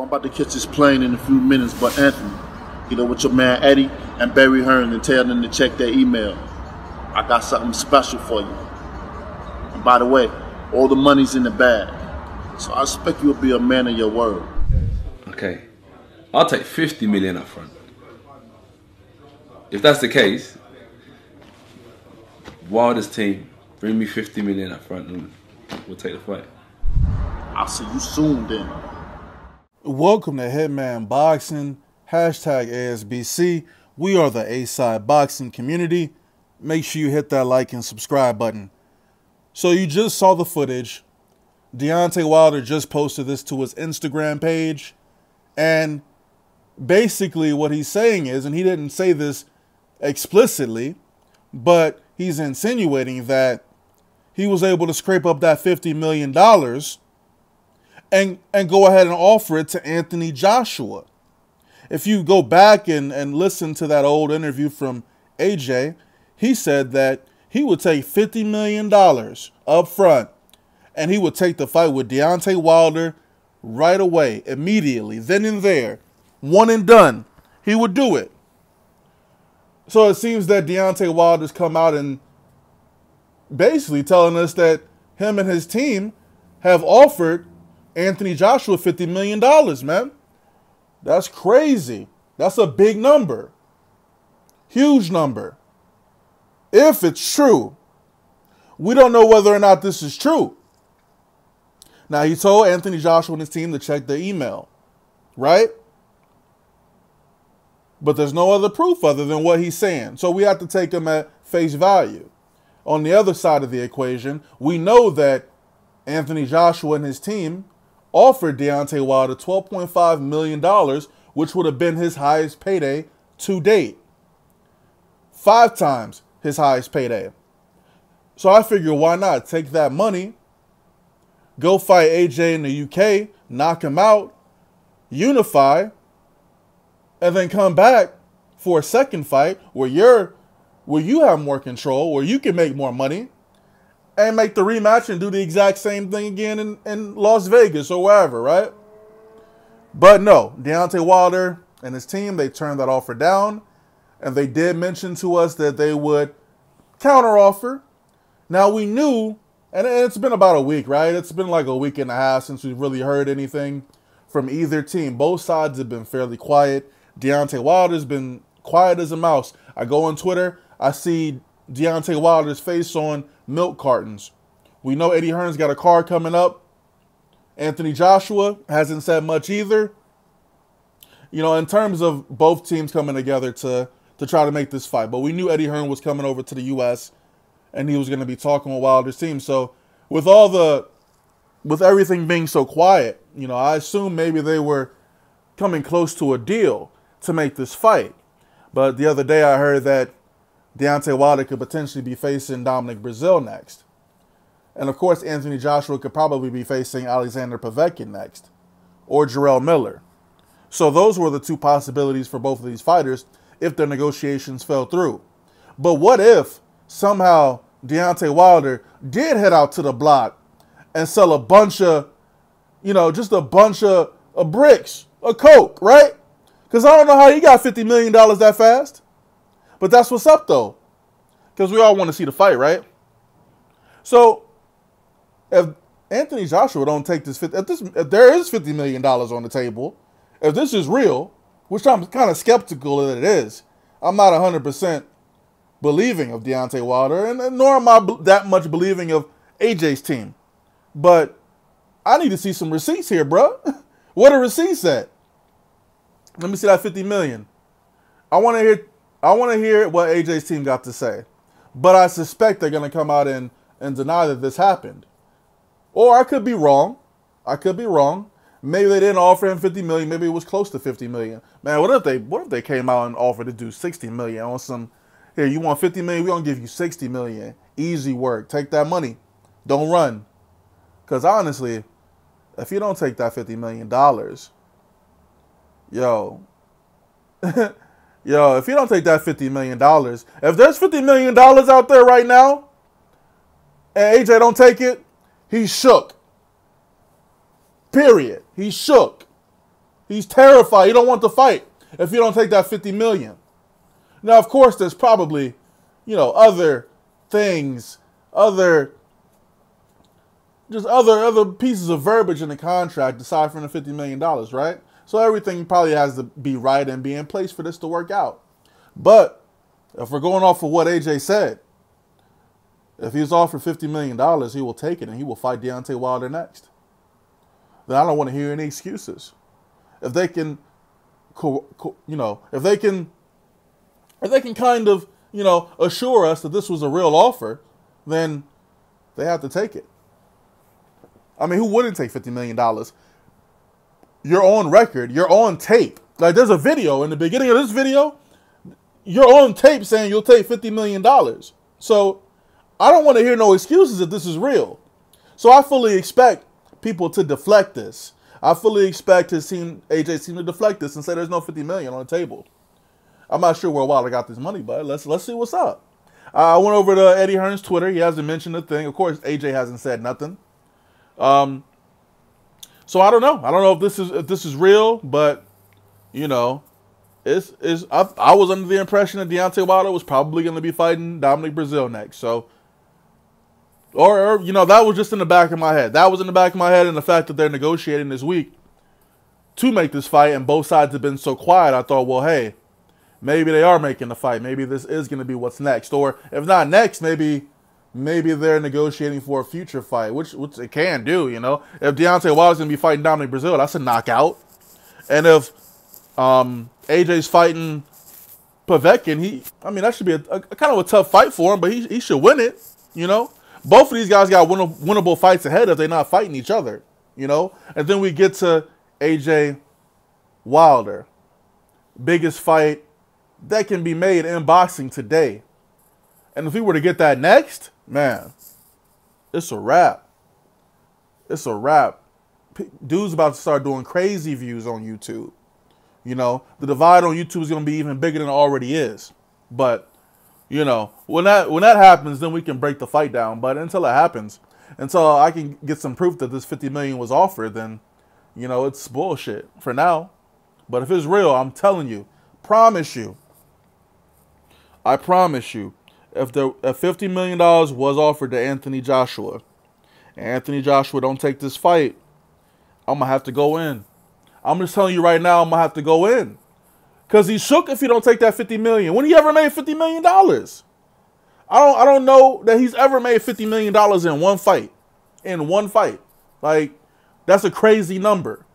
I'm about to catch this plane in a few minutes, but Anthony, get up with your man Eddie and Barry Hearn and tell them to check their email. I got something special for you. And by the way, all the money's in the bag. So I expect you'll be a man of your word. Okay. I'll take 50 million up front. If that's the case, Wilder's team, bring me 50 million up front and we'll take the fight. I'll see you soon then. Welcome to Hitman Boxing, hashtag ASBC. We are the A-Side Boxing community. Make sure you hit that like and subscribe button. So you just saw the footage. Deontay Wilder just posted this to his Instagram page. And basically what he's saying is, and he didn't say this explicitly, but he's insinuating that he was able to scrape up that $50 million and go ahead and offer it to Anthony Joshua. If you go back and listen to that old interview from AJ, he said that he would take $50 million up front and he would take the fight with Deontay Wilder right away, immediately, then and there, one and done. He would do it. So it seems that Deontay Wilder's come out and basically telling us that him and his team have offered Anthony Joshua $50 million, man. That's crazy. That's a big number. Huge number. If it's true. We don't know whether or not this is true. Now, he told Anthony Joshua and his team to check their email, right? But there's no other proof other than what he's saying. So we have to take him at face value. On the other side of the equation, we know that Anthony Joshua and his team offered Deontay Wilder $12.5 million, which would have been his highest payday to date. 5 times his highest payday. So I figure, why not take that money, go fight AJ in the UK, knock him out, unify, and then come back for a second fight where you have more control, where you can make more money, and make the rematch and do the exact same thing again in Las Vegas or wherever, right? But no, Deontay Wilder and his team, they turned that offer down, and they did mention to us that they would counteroffer. Now we knew, and it's been about a week, right? It's been like a week and a half since we've really heard anything from either team. Both sides have been fairly quiet. Deontay Wilder's been quiet as a mouse. I go on Twitter, I see Deontay Wilder's face on milk cartons. We know Eddie Hearn's got a car coming up. Anthony Joshua hasn't said much either. You know, in terms of both teams coming together to try to make this fight. But we knew Eddie Hearn was coming over to the U.S. and he was going to be talking with Wilder's team. So with everything being so quiet, you know, I assume maybe they were coming close to a deal to make this fight. But the other day I heard that Deontay Wilder could potentially be facing Dominic Breazeale next. And of course, Anthony Joshua could probably be facing Alexander Povetkin next. Or Jarrell Miller. So those were the two possibilities for both of these fighters if their negotiations fell through. But what if somehow Deontay Wilder did head out to the block and sell a bunch of, you know, just a bunch of bricks, of coke, right? Because I don't know how he got $50 million that fast. But that's what's up, though. Because we all want to see the fight, right? So, if Anthony Joshua don't take this, if there is $50 million on the table, if this is real, which I'm kind of skeptical that it is, I'm not 100% believing of Deontay Wilder, and nor am I that much believing of AJ's team. But I need to see some receipts here, bro. What are receipts at? Let me see that $50 million. I want to hear what AJ's team got to say. But I suspect they're going to come out and deny that this happened. Or I could be wrong. Maybe they didn't offer him $50 million. Maybe it was close to $50 million. Man, what if they came out and offered to do $60 million on some, here, you want $50 million? We're going to give you $60 million. Easy work. Take that money. Don't run. Because honestly, if you don't take that $50 million, yo, if you don't take that $50 million, if there's $50 million out there right now, and AJ don't take it, he's shook. Period. He's shook. He's terrified. He don't want to fight if you don't take that $50 million. Now, of course, there's probably, other things, other pieces of verbiage in the contract aside from the $50 million, right? So everything probably has to be right and be in place for this to work out. But if we're going off of what AJ said, if he's offered $50 million, he will take it and he will fight Deontay Wilder next. Then I don't want to hear any excuses. If they can, if they can kind of, assure us that this was a real offer, then they have to take it. I mean, who wouldn't take $50 million? You're on record. You're on tape. Like, there's a video. In the beginning of this video, you're on tape saying you'll take $50 million. So I don't want to hear no excuses if this is real. So I fully expect people to deflect this. I fully expect his team, AJ's team, to deflect this and say there's no $50 million on the table. I'm not sure where Wilder got this money, but let's see what's up. I went over to Eddie Hearn's Twitter. He hasn't mentioned a thing. Of course, AJ hasn't said nothing. So I don't know. I don't know if this is real, but I was under the impression that Deontay Wilder was probably going to be fighting Dominic Breazeale next. So, or that was just in the back of my head. That was in the back of my head, and the fact that they're negotiating this week to make this fight, and both sides have been so quiet. I thought, well, hey, maybe they are making the fight. Maybe this is going to be what's next, or if not next, maybe they're negotiating for a future fight, which they can do, If Deontay Wilder's going to be fighting Dominic Breazeale, that's a knockout. And if AJ's fighting Povetkin, that should be a kind of a tough fight for him, but he should win it, Both of these guys got winnable fights ahead if they're not fighting each other, And then we get to AJ Wilder. Biggest fight that can be made in boxing today. And if we were to get that next, man, it's a wrap. It's a wrap. Dude's about to start doing crazy views on YouTube. The divide on YouTube is going to be even bigger than it already is. But, when that happens, then we can break the fight down. But until it happens, until I can get some proof that this $50 million was offered, then, it's bullshit for now. But if it's real, I'm telling you, I promise you, if $50 million was offered to Anthony Joshua, and Anthony Joshua don't take this fight, I'm going to have to go in. I'm just telling you right now, I'm going to have to go in. Because he's shook if he don't take that $50 million. When he ever made $50 million? I don't know that he's ever made $50 million in one fight. In one fight. Like, that's a crazy number.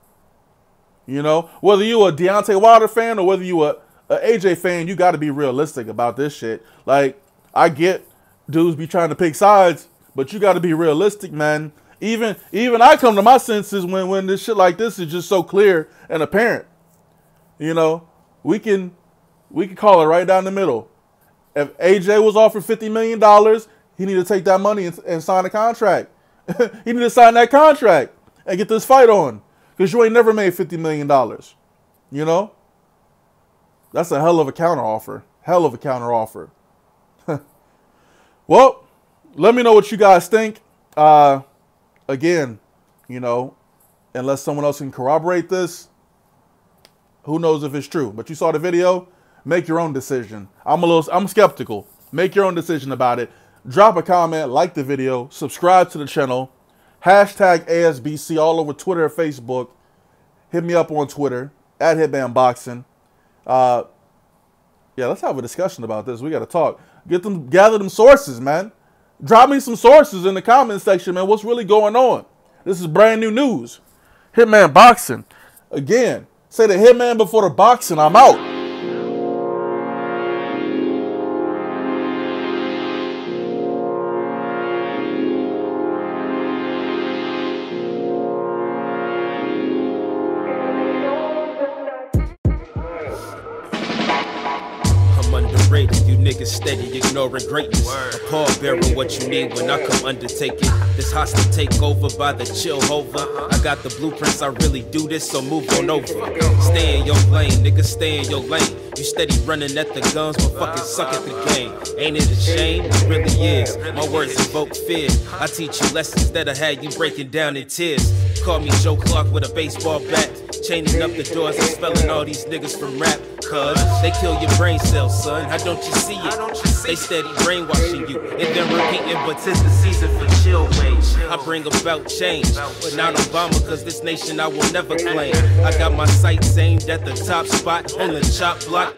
Whether you a Deontay Wilder fan or whether you a AJ fan, you got to be realistic about this shit. Like, I get dudes be trying to pick sides, but you got to be realistic, man. Even I come to my senses when this shit like this is just so clear and apparent. We can call it right down the middle. If AJ was offered $50 million, he need to take that money and sign a contract. He need to sign that contract and get this fight on. Because you ain't never made $50 million. That's a hell of a counter offer. Hell of a counter offer. Well, let me know what you guys think. Again, unless someone else can corroborate this, who knows if it's true. But you saw the video, make your own decision. I'm skeptical. Make your own decision about it. Drop a comment, like the video, subscribe to the channel. Hashtag ASBC all over Twitter and Facebook. Hit me up on Twitter, @HitmanBoxing. Yeah, let's have a discussion about this. We got to talk. Gather them sources, man. Drop me some sources in the comment section, man. What's really going on? This is brand new news. Hitman Boxing. Again, say the Hitman before the boxing. I'm out. You niggas steady ignoring greatness. A pallbearer, what you need when I come undertake it. This hostile takeover by the chill hover. I got the blueprints, I really do this, so move on over. Stay in your lane, nigga, stay in your lane. You steady running at the guns, but fucking suck at the game. Ain't it a shame? It really is. My words evoke fear. I teach you lessons that'll have you breaking down in tears. Call me Joe Clark with a baseball bat. chaining up the doors, expelling all these niggas from rap. Cause they kill your brain cells, son. How don't you see it? They steady brainwashing you and then repeating, but 'tis the season for chill wage. I bring about change, but not Obama, cause this nation I will never claim. I got my sights aimed at the top spot on the chop block.